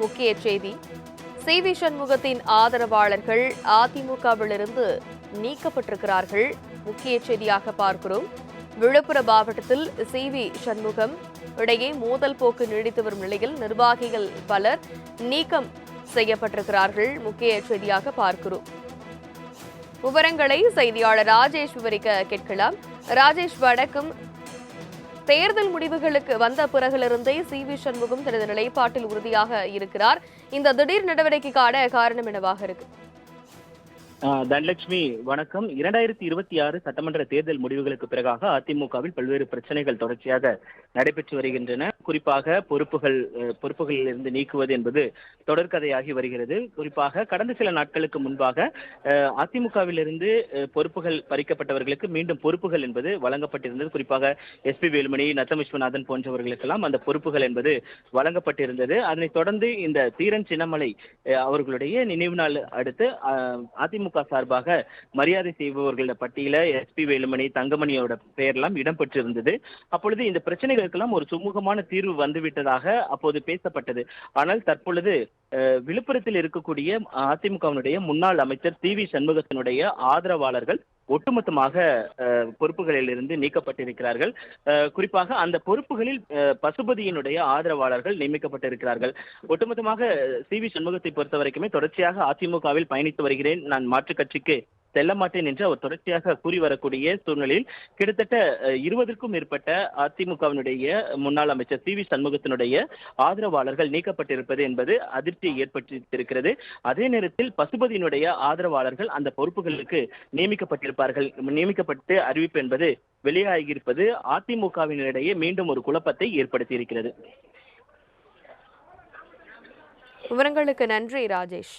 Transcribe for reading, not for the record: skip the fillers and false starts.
முக்கிய செய்தி. சி.வி. சண்முகத்தின் ஆதரவாளர்கள் அதிமுகவிலிருந்து நீக்கப்பட்டிருக்கிறார்கள். முக்கிய செய்தியாக பார்க்கிறோம். விழுப்புரம் மாவட்டத்தில் சி.வி. சண்முகம் இடையே மோதல் போக்கு நீடித்து வரும் நிலையில் நிர்வாகிகள் பலர் நீக்கம் செய்யப்பட்டிருக்கிறார்கள். முக்கிய செய்தியாக பார்க்கிறோம். விவரங்களை செய்தியாளர் ராஜேஷ் விவரிக்க கேட்கலாம். ராஜேஷ், வணக்கம். தேர்தல் முடிவுகளுக்கு வந்த பிறகிலிருந்தே சி.வி. சண்முகம் தனது நிலைப்பாட்டில் உறுதியாக இருக்கிறார். இந்த திடீர் நடவடிக்கைக்கான காரணம் என்னவாக இருக்கு? தனலட்சுமி, வணக்கம். 2026 சட்டமன்ற தேர்தல் முடிவுகளுக்கு பிறகாக அதிமுகவில் பல்வேறு பிரச்சனைகள் தொடர்ச்சியாக நடைபெற்று வருகின்றன. குறிப்பாக பொறுப்புகளில் இருந்து நீக்குவது என்பது தொடர்கதையாகி வருகிறது. குறிப்பாக கடந்த சில நாட்களுக்கு முன்பாக அதிமுகவிலிருந்து பொறுப்புகள் பறிக்கப்பட்டவர்களுக்கு மீண்டும் பொறுப்புகள் என்பது வழங்கப்பட்டிருந்தது. குறிப்பாக எஸ்.பி. வேலுமணி, நத்தம் விஸ்வநாதன் போன்றவர்களுக்கெல்லாம் அந்த பொறுப்புகள் என்பது வழங்கப்பட்டிருந்தது. அதனைத் தொடர்ந்து இந்த தீரன் சின்னமலை அவர்களுடைய நினைவு நாள் அடுத்து அதிமுக சார்பாக மரியாதை செய்பவர்கள பட்டியல எஸ்.பி. வேலுமணி, தங்கமணியோட பெயரெல்லாம் இடம்பெற்றிருந்தது. அப்பொழுது இந்த பிரச்சனைகளுக்கெல்லாம் ஒரு சுமூகமான தீர்வு வந்துவிட்டதாக அப்போது பேசப்பட்டது. ஆனால் தற்பொழுது விழுப்புரத்தில் இருக்கக்கூடிய அதிமுகவினுடைய முன்னாள் அமைச்சர் சி.வி. சண்முகத்தினுடைய ஆதரவாளர்கள் ஒட்டுமொத்தமாக பொறுப்புகளில் இருந்து நீக்கப்பட்டிருக்கிறார்கள். குறிப்பாக அந்த பொறுப்புகளில் பசுபதியினுடைய ஆதரவாளர்கள் நியமிக்கப்பட்டிருக்கிறார்கள். ஒட்டுமொத்தமாக சி.வி. சண்முகத்தை பொறுத்த வரைக்குமே தொடர்ச்சியாக அதிமுகவில் பயணித்து வருகிறேன், நான் மாற்றுக் கட்சிக்கு செல்ல மாட்டேன் என்று அவர் தொடர்ச்சியாக கூறி வரக்கூடிய சூழ்நிலையில் கிட்டத்தட்ட 20க்கும் மேற்பட்ட அதிமுகவினுடைய முன்னாள் அமைச்சர் சி.வி. சண்முகத்தினுடைய ஆதரவாளர்கள் நீக்கப்பட்டிருப்பது என்பது அதிர்ச்சியை ஏற்படுத்தியிருக்கிறது. அதே நேரத்தில் பசுபதியினுடைய ஆதரவாளர்கள் அந்த பொறுப்புகளுக்கு நியமிக்கப்பட்டு அறிவிப்பு என்பது வெளியாகியிருப்பது அதிமுகவினரிடையே மீண்டும் ஒரு குழப்பத்தை ஏற்படுத்தியிருக்கிறது. விவரங்களுக்கு நன்றி ராஜேஷ்.